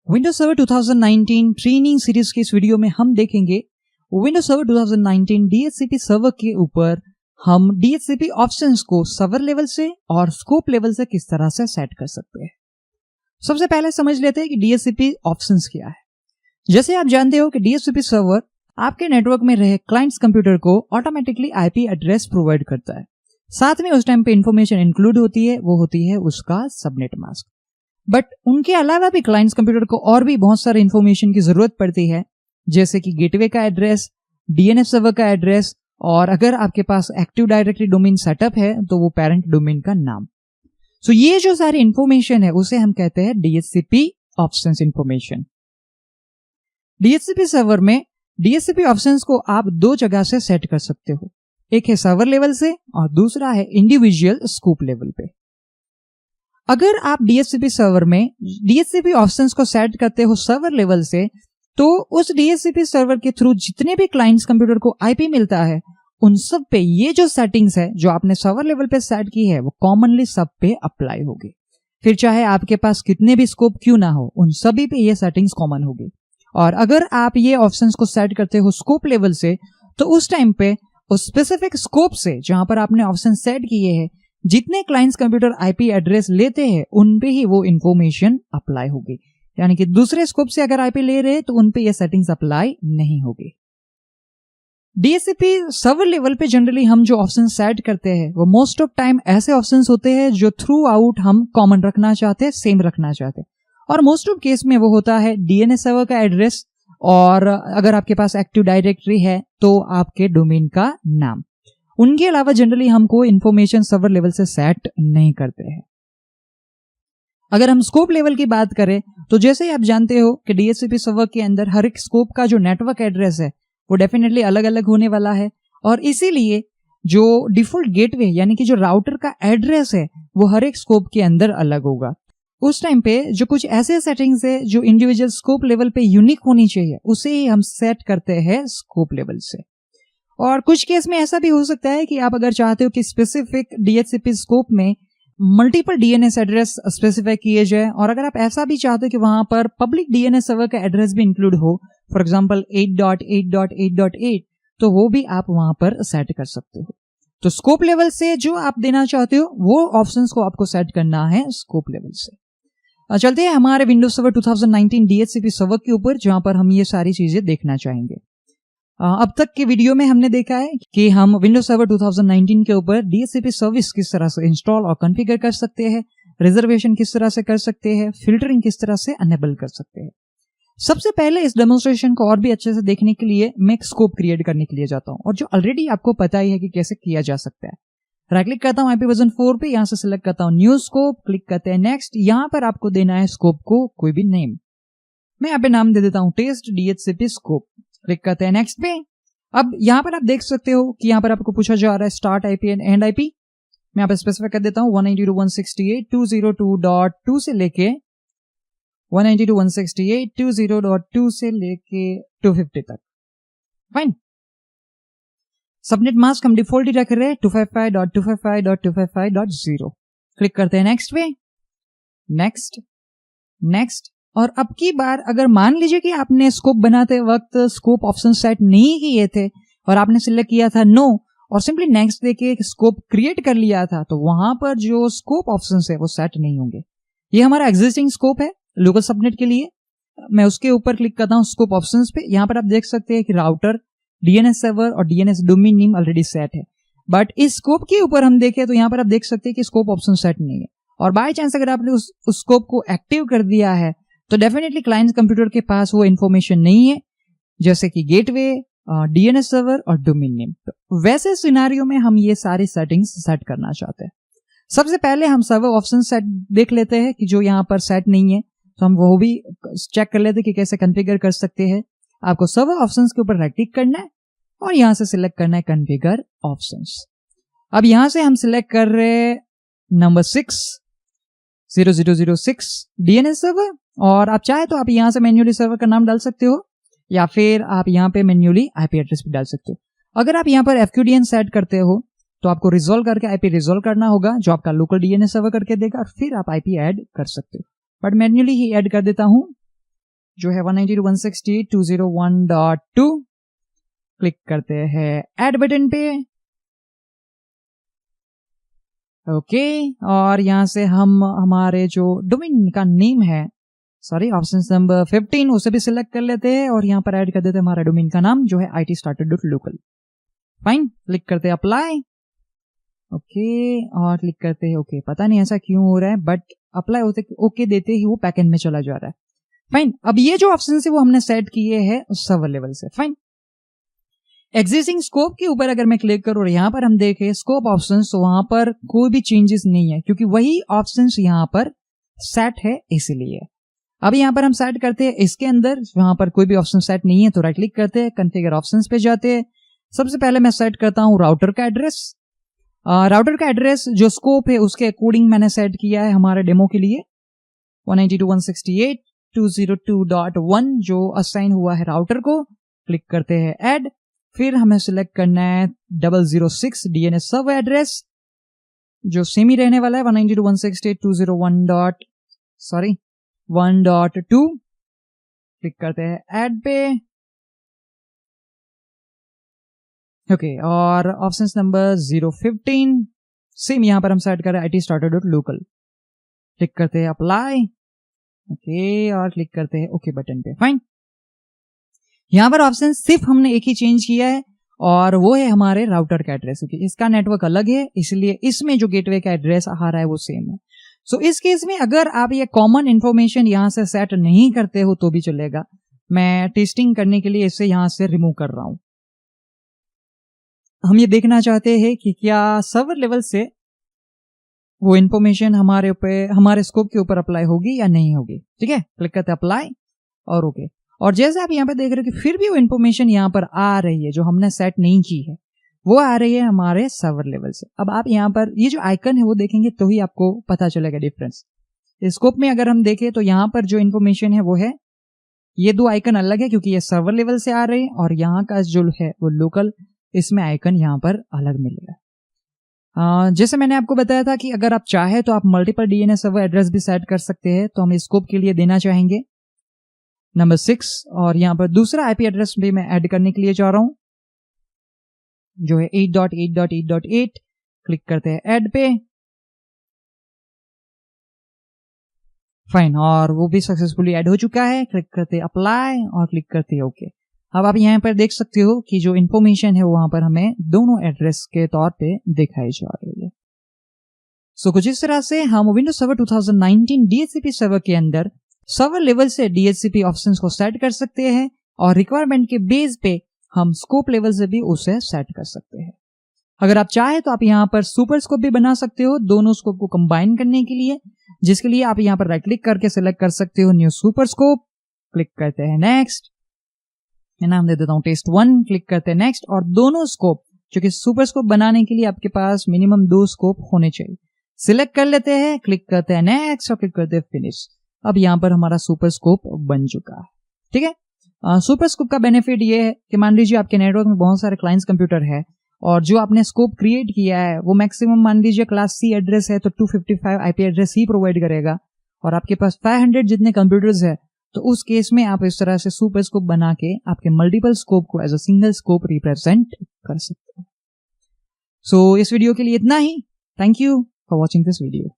Windows server 2019 training series की इस video में हम देखेंगे विंडोज सर्वर 2019 डीएचसीपी सर्वर के ऊपर हम डीएचसीपी ऑप्शंस को सर्वर लेवल से और स्कोप लेवल से किस तरह से सेट कर सकते हैं। सबसे पहले समझ लेते हैं कि डीएचसीपी ऑप्शंस क्या है। जैसे आप जानते हो कि डीएचसीपी सर्वर आपके नेटवर्क में रहे क्लाइंट्स कंप्यूटर को ऑटोमेटिकली आईपी एड्रेस प्रोवाइड करता है। साथ में उस टाइम पे इंफॉर्मेशन इंक्लूड होती है, वो होती है उसका सबनेट मास्क। बट उनके अलावा भी क्लाइंट्स कंप्यूटर को और भी बहुत सारे इंफॉर्मेशन की जरूरत पड़ती है, जैसे कि गेटवे का एड्रेस, डीएनएस सर्वर का एड्रेस, और अगर आपके पास एक्टिव डायरेक्टरी डोमेन सेटअप है तो वो पेरेंट डोमेन का नाम। सो ये जो सारी इंफॉर्मेशन है उसे हम कहते हैं DHCP options information. DHCP server में डीएचसीपी ऑप्शंस को आप दो जगह से सेट कर सकते हो, एक है सर्वर लेवल से और दूसरा है इंडिविजुअल स्कोप लेवल पे। अगर आप डीएचसीपी सर्वर में डीएचसीपी ऑप्शंस को सेट करते हो सर्वर लेवल से, तो उस डीएचसीपी सर्वर के थ्रू जितने भी क्लाइंट्स कंप्यूटर को आईपी मिलता है उन सब पे ये जो सेटिंग्स है जो आपने सर्वर लेवल पे सेट की है वो कॉमनली सब पे अप्लाई होगी। फिर चाहे आपके पास कितने भी स्कोप क्यों ना हो, उन सभी पे ये सेटिंग्स कॉमन होगी। और अगर आप ये ऑप्शंस को सेट करते हो स्कोप लेवल से, तो उस टाइम पे उस स्पेसिफिक स्कोप से जहां पर आपने ऑप्शन सेट किए हैं, जितने क्लाइंट्स कंप्यूटर आईपी एड्रेस लेते हैं उन पे ही वो इंफॉर्मेशन अप्लाई होगी। यानी कि दूसरे स्कोप से अगर आईपी ले रहे हैं तो उन पे ये सेटिंग्स अप्लाई नहीं होगी। डीएचसीपी सर्वर लेवल पे जनरली हम जो ऑप्शन सेट करते हैं वो मोस्ट ऑफ टाइम ऐसे ऑप्शंस होते हैं जो थ्रू आउट हम कॉमन रखना चाहते हैं, सेम रखना चाहते हैं। और मोस्ट ऑफ केस में वो होता है डीएनएस सर्वर का एड्रेस, और अगर आपके पास एक्टिव डायरेक्टरी है तो आपके डोमेन का नाम। उनके अलावा जनरली हमको इंफॉर्मेशन सर्वर लेवल से सेट नहीं करते हैं। अगर हम स्कोप लेवल की बात करें तो जैसे ही आप जानते हो कि डीएचसीपी सर्वर के अंदर हर एक स्कोप का जो नेटवर्क एड्रेस है वो डेफिनेटली अलग अलग होने वाला है, और इसीलिए जो डिफॉल्ट गेटवे यानी कि जो राउटर का एड्रेस है वो हर एक स्कोप के अंदर अलग होगा। उस टाइम पे जो कुछ ऐसे सेटिंग्स है जो इंडिविजुअल स्कोप लेवल पे यूनिक होनी चाहिए उसे ही हम सेट करते हैं स्कोप लेवल से। और कुछ केस में ऐसा भी हो सकता है कि आप अगर चाहते हो कि स्पेसिफिक डीएचसीपी स्कोप में मल्टीपल डीएनएस एड्रेस स्पेसिफाई किए जाए, और अगर आप ऐसा भी चाहते हो कि वहां पर पब्लिक डीएनएस सर्वर का एड्रेस भी इंक्लूड हो, फॉर एग्जांपल 8.8.8.8, तो वो भी आप वहां पर सेट कर सकते हो। तो स्कोप लेवल से जो आप देना चाहते हो वो ऑप्शंस को आपको सेट करना है स्कोप लेवल से। चलते हैं हमारे विंडोज सर्वर 2019 डीएचसीपी सर्वर के ऊपर, जहां पर हम ये सारी चीजें देखना चाहेंगे। अब तक के वीडियो में हमने देखा है कि हम विंडोज सर्वर 2019 के ऊपर डीएचसीपी सर्विस किस तरह से इंस्टॉल और कॉन्फ़िगर कर सकते हैं, रिजर्वेशन किस तरह से कर सकते हैं, फिल्टरिंग किस तरह से अनेबल कर सकते हैं। सबसे पहले इस डेमोन्स्ट्रेशन को और भी अच्छे से देखने के लिए मैं एक स्कोप क्रिएट करने के लिए जाता हूं, और जो ऑलरेडी आपको पता ही है कि कैसे किया जा सकता है। राइट क्लिक करता हूं IPv4 पे, यहां से सिलेक्ट करता हूं न्यू स्कोप, क्लिक करते हैं नेक्स्ट। यहां पर आपको देना है स्कोप को कोई भी नेम। मैं यहाँ पे नाम दे देता हूं टेस्ट डीएचसीपी स्कोप, क्लिक करते हैं नेक्स्ट पे। अब यहाँ पर आप देख सकते हो कि यहाँ पर आपको पूछा जा रहा है start IP and and IP. मैं यहाँ पे स्पेसिफाई कर देता हूं 192.168.202.2 से लेके 192.168.202 से लेके 250 तक। फाइन। सबनेट मास्क हम डिफॉल्ट ही रख रहे हैं 255.255.255.0। क्लिक करते हैं नेक्स्ट पे, नेक्स्ट नेक्स्ट। और अब की बार अगर मान लीजिए कि आपने स्कोप बनाते वक्त स्कोप ऑप्शन सेट नहीं किए थे और आपने सिलेक्ट किया था नो और सिंपली नेक्स्ट देके एक स्कोप क्रिएट कर लिया था, तो वहां पर जो स्कोप ऑप्शंस है वो सेट नहीं होंगे। ये हमारा एग्जिस्टिंग स्कोप है लोकल सबनेट के लिए। मैं उसके ऊपर क्लिक करता हूं स्कोप ऑप्शंस पे। यहां पर आप देख सकते हैं कि राउटर, डीएनएस सर्वर और DNS domain name already set है। बट इस स्कोप के ऊपर हम देखें तो यहां पर आप देख सकते हैं कि स्कोप ऑप्शन सेट नहीं है, और बाय चांस अगर आपने उस स्कोप को एक्टिव कर दिया है तो डेफिनेटली क्लाइंट कंप्यूटर के पास वो इन्फॉर्मेशन नहीं है, जैसे कि गेटवे, डीएनएस सर्वर और डोमेन नेम। तो वैसे सिनेरियो में हम ये सारी सेटिंग्स सेट करना चाहते हैं। सबसे पहले हम सर्वर ऑप्शन सेट देख लेते हैं कि जो यहाँ पर सेट नहीं है, तो हम वो भी चेक कर लेते हैं कि कैसे कॉन्फ़िगर कर सकते हैं। आपको सर्वर ऑप्शंस के ऊपर राइट क्लिक करना है और यहां से सिलेक्ट करना है कॉन्फ़िगर ऑप्शंस। अब यहां से हम सिलेक्ट कर रहे हैं नंबर 60006 डीएनएस सर्वर, और आप चाहे तो आप यहां से मैन्युअली सर्वर का नाम डाल सकते हो या फिर आप यहां पे मैन्युअली आईपी एड्रेस भी डाल सकते हो। अगर आप यहां पर एफक्यूडीएन सेट करते हो तो आपको रिजॉल्व करके आईपी रिजॉल्व करना होगा, जो आपका लोकल डीएनएस सर्वर करके देगा, और फिर आप आईपी ऐड कर सकते हो। बट मैन्युअली ही ऐड कर देता हूं जो है 192.168.201.2 क्लिक करते हैं ऐड बटन पे। ओके और यहां से हम हमारे जो डोमेन का नेम है, सॉरी ऑप्शन नंबर 15 उसे भी सिलेक्ट कर लेते हैं और यहाँ पर ऐड कर देते हैं हमारा डोमेन का नाम जो है itstarter.local। फाइन, क्लिक करते हैं अप्लाई। ओके और क्लिक करते हैं ओके। पता नहीं ऐसा क्यों हो रहा है, बट अप्लाई होते ओके देते ही वो पैकेज में चला जा रहा है। फाइन, अब ये जो ऑप्शन है वो हमने सेट किए हैं सर्वर लेवल से। फाइन, एग्जिस्टिंग स्कोप के ऊपर अगर मैं क्लिक करूं और यहाँ पर हम देखें स्कोप ऑप्शंस, तो वहां पर कोई भी चेंजेस नहीं है क्योंकि वही ऑप्शंस यहाँ पर सेट है इसीलिए। अब यहाँ पर हम सेट करते हैं इसके अंदर, वहां पर कोई भी ऑप्शन सेट नहीं है तो राइट क्लिक करते हैं, कॉन्फ़िगर ऑप्शंस पे जाते हैं। सबसे पहले मैं सेट करता हूँ राउटर का एड्रेस। राउटर का एड्रेस जो स्कोप है उसके अकॉर्डिंग मैंने सेट किया है हमारे डेमो के लिए 192.168.202.1 जो असाइन हुआ है राउटर को। क्लिक करते हैं ऐड, फिर हमें सिलेक्ट करना है 006 DNS सर्वर एड्रेस जो सेम ही रहने वाला है 192.168.201.2। क्लिक करते हैं ऐड पे। ओके और ऑप्शन नंबर 015 सेम यहां पर हम सेट करें itstarter.local। क्लिक करते हैं अप्लाई। ओके और क्लिक करते हैं ओके बटन पे। फाइन, यहां पर ऑप्शन सिर्फ हमने एक ही चेंज किया है और वो है हमारे राउटर का एड्रेस। क्योंकि इसका नेटवर्क अलग है इसलिए इसमें जो गेटवे का एड्रेस आ रहा है वो सेम है। सो इस केस में अगर आप ये कॉमन इंफॉर्मेशन यहां से सेट नहीं करते हो तो भी चलेगा। मैं टेस्टिंग करने के लिए इसे यहां से रिमूव कर रहा हूं। हम ये देखना चाहते हैं कि क्या सर्वर लेवल से वो इंफॉर्मेशन हमारे स्कोप के ऊपर अप्लाई होगी या नहीं होगी। ठीक है, क्लिक करते अप्लाई और ओके। और जैसे आप यहाँ पे देख रहे हो कि फिर भी वो इंफॉर्मेशन यहाँ पर आ रही है जो हमने सेट नहीं की है, वो आ रही है हमारे सर्वर लेवल से। अब आप यहाँ पर ये जो आइकन है वो देखेंगे तो ही आपको पता चलेगा डिफरेंस। स्कोप में अगर हम देखें तो यहाँ पर जो इन्फॉर्मेशन है वो है, ये दो आइकन अलग है क्योंकि ये सर्वर लेवल से आ रहे हैं और यहाँ का जो है वो लोकल, इसमें आइकन यहाँ पर अलग मिलेगा। जैसे मैंने आपको बताया था कि अगर आप चाहे तो आप मल्टीपल DNS सर्वर एड्रेस भी सेट कर सकते हैं। तो हम स्कोप के लिए देना चाहेंगे नंबर 6 और यहाँ पर दूसरा IP एड्रेस भी मैं ऐड करने के लिए चाह रहा हूं जो है 8.8.8.8। क्लिक करते हैं ऐड पे। फाइन, और वो भी सक्सेसफुली ऐड हो चुका है। क्लिक करते हैं अप्लाई और क्लिक करते हैं ओके। अब आप यहाँ पर देख सकते हो कि जो इन्फॉर्मेशन है वहां पर हमें दोनों एड्रेस के तौर पे दिखाई जा रही है। सो कुछ इस तरह से हम विंडोज सर्वर 2019 DHCP सर्वर के अंदर सर्वर लेवल से DHCP ऑप्शंस को सेट कर सकते हैं और रिक्वायरमेंट के बेस पे हम स्कोप लेवल से भी उसे सेट कर सकते हैं। अगर आप चाहे तो आप यहाँ पर सुपर स्कोप भी बना सकते हो दोनों स्कोप को कंबाइन करने के लिए, जिसके लिए आप यहाँ पर राइट क्लिक करके सिलेक्ट कर सकते हो न्यू सुपर स्कोप। क्लिक करते हैं नेक्स्ट, नाम दे देता हूं टेस्ट 1। क्लिक करते हैं नेक्स्ट और दोनों स्कोप, क्योंकि सुपर स्कोप बनाने के लिए आपके पास मिनिमम 2 स्कोप होने चाहिए, सिलेक्ट कर लेते हैं। क्लिक करते हैं नेक्स्ट और क्लिक करते हैं फिनिश। अब यहाँ पर हमारा सुपर स्कोप बन चुका है। ठीक है, सुपर स्कोप का बेनिफिट ये है कि मान लीजिए आपके नेटवर्क में बहुत सारे क्लाइंट्स कंप्यूटर है और जो आपने स्कोप क्रिएट किया है वो मैक्सिमम मान लीजिए क्लास C एड्रेस है तो 255 IP एड्रेस ही प्रोवाइड करेगा और आपके पास 500 जितने कंप्यूटर्स है, तो उस केस में आप इस तरह से सुपर स्कोप बना के आपके मल्टीपल स्कोप को as a single scope represent कर सकते हो। सो इस वीडियो के लिए इतना ही। Thank you for watching this video.